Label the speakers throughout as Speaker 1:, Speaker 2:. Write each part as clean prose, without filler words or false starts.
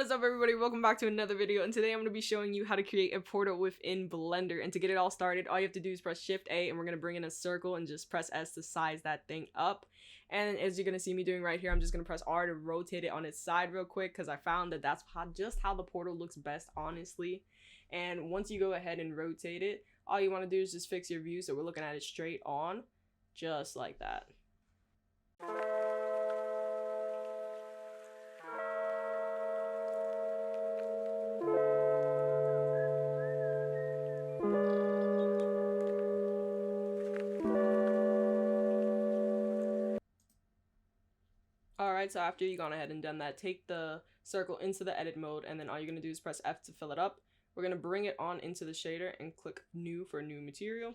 Speaker 1: What is up, everybody? Welcome back to another video, and today I'm going to be showing you how to create a portal within Blender. And to get it all started, all you have to do is press Shift A, and we're going to bring in a circle and just press S to size that thing up. And as you're going to see me doing right here, I'm just going to press R to rotate it on its side real quick, because I found that that's just how the portal looks best, honestly. And once you go ahead and rotate it, all you want to do is just fix your view so we're looking at it straight on, just like that. Alright, so after you've gone ahead and done that, take the circle into the edit mode, and then all you're going to do is press F to fill it up. We're going to bring it on into the shader and click New for new material.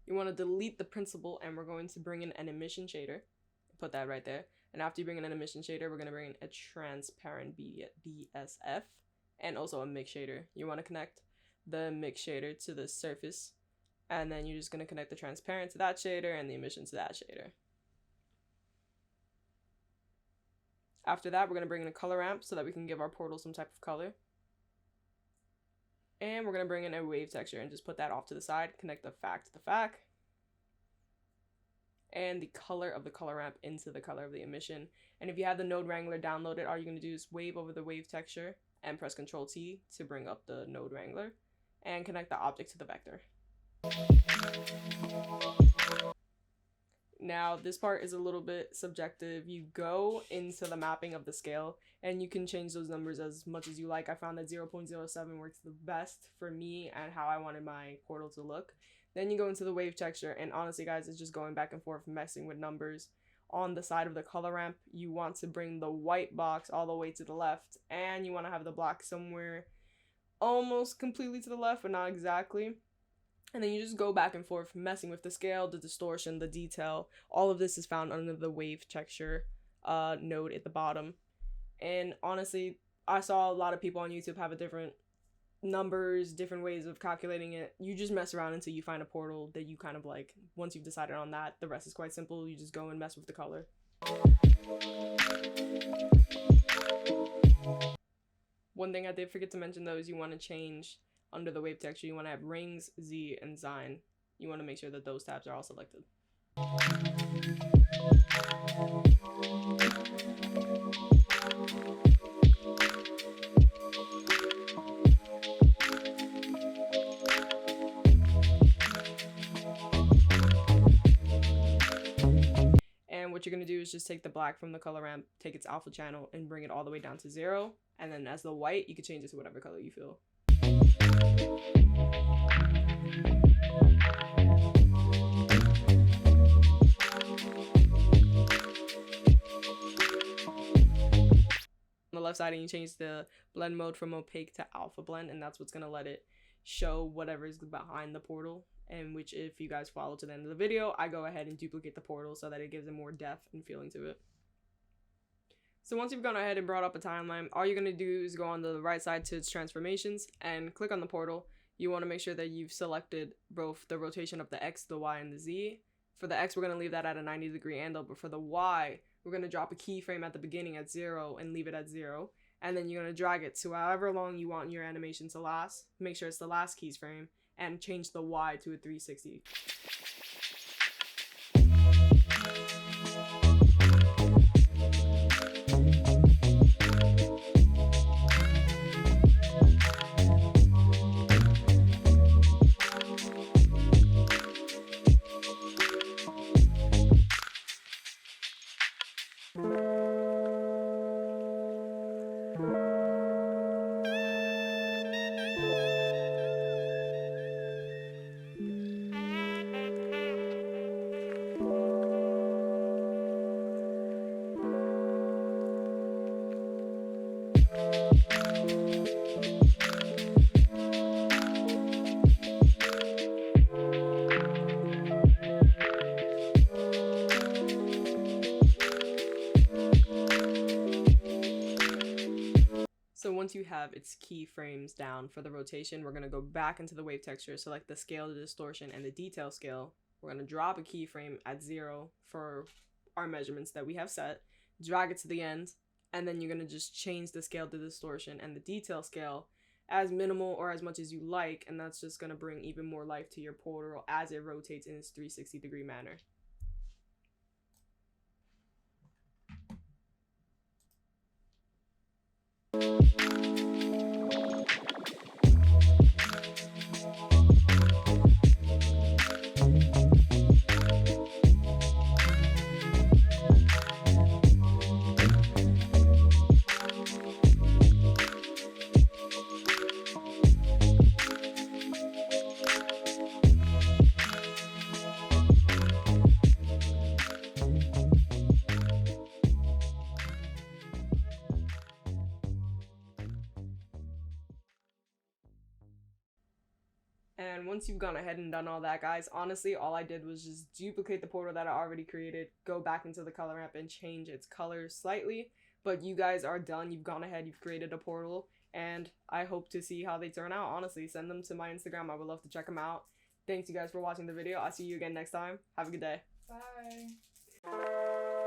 Speaker 1: You want to delete the principal, and we're going to bring in an emission shader. Put that right there. And after you bring in an emission shader, we're going to bring in a transparent BSF and also a mix shader. You want to connect the mix shader to the surface, and then you're just going to connect the transparent to that shader and the emission to that shader. After that, we're going to bring in a color ramp so that we can give our portal some type of color. And we're going to bring in a wave texture and just put that off to the side, connect the fact to the fact, and the color of the color ramp into the color of the emission. And if you have the node wrangler downloaded, all you're going to do is wave over the wave texture and press Ctrl T to bring up the node wrangler and connect the object to the vector. Now this part is a little bit subjective. You go into the mapping of the scale and you can change those numbers as much as you like. I found that 0.07 works the best for me and how I wanted my portal to look. Then you go into the wave texture, and honestly guys, it's just going back and forth messing with numbers. On the side of the color ramp, you want to bring the white box all the way to the left, and you want to have the black somewhere almost completely to the left, but not exactly. And then you just go back and forth messing with the scale, the distortion, the detail. All of this is found under the wave texture node at the bottom. And honestly, I saw a lot of people on YouTube have a different numbers, different ways of calculating it. You just mess around until you find a portal that you kind of like. Once you've decided on that, the rest is quite simple. You just go and mess with the color. One thing I did forget to mention though is you want to change under the wave texture, you want to have rings, Z, and Zine. You want to make sure that those tabs are all selected. And what you're going to do is just take the black from the color ramp, take its alpha channel, and bring it all the way down to 0. And then as the white, you can change it to whatever color you feel. On the left side, and you change the blend mode from opaque to alpha blend, and that's what's going to let it show whatever is behind the portal. And which, if you guys follow to the end of the video, I go ahead and duplicate the portal so that it gives it more depth and feeling to it. So once you've gone ahead and brought up a timeline, all you're going to do is go on the right side to its transformations and click on the portal. You want to make sure that you've selected both the rotation of the X, the Y, and the Z. For the X, we're going to leave that at a 90-degree angle, but for the Y, we're going to drop a keyframe at the beginning at 0 and leave it at 0. And then you're going to drag it to however long you want your animation to last. Make sure it's the last keyframe, and change the Y to a 360. So once you have its keyframes down for the rotation, we're going to go back into the wave texture, select the scale, the distortion, and the detail scale. We're going to drop a keyframe at 0 for our measurements that we have set. drag it to the end, and then you're going to just change the scale to distortion and the detail scale as minimal or as much as you like, and that's just going to bring even more life to your portal as it rotates in its 360-degree manner. And once you've gone ahead and done all that, guys, honestly, all I did was just duplicate the portal that I already created, go back into the color ramp and change its color slightly. But you guys are done. You've gone ahead, you've created a portal, and I hope to see how they turn out. Honestly, send them to my Instagram. I would love to check them out. Thanks you guys for watching the video. I'll see you again next time. Have a good day.
Speaker 2: Bye.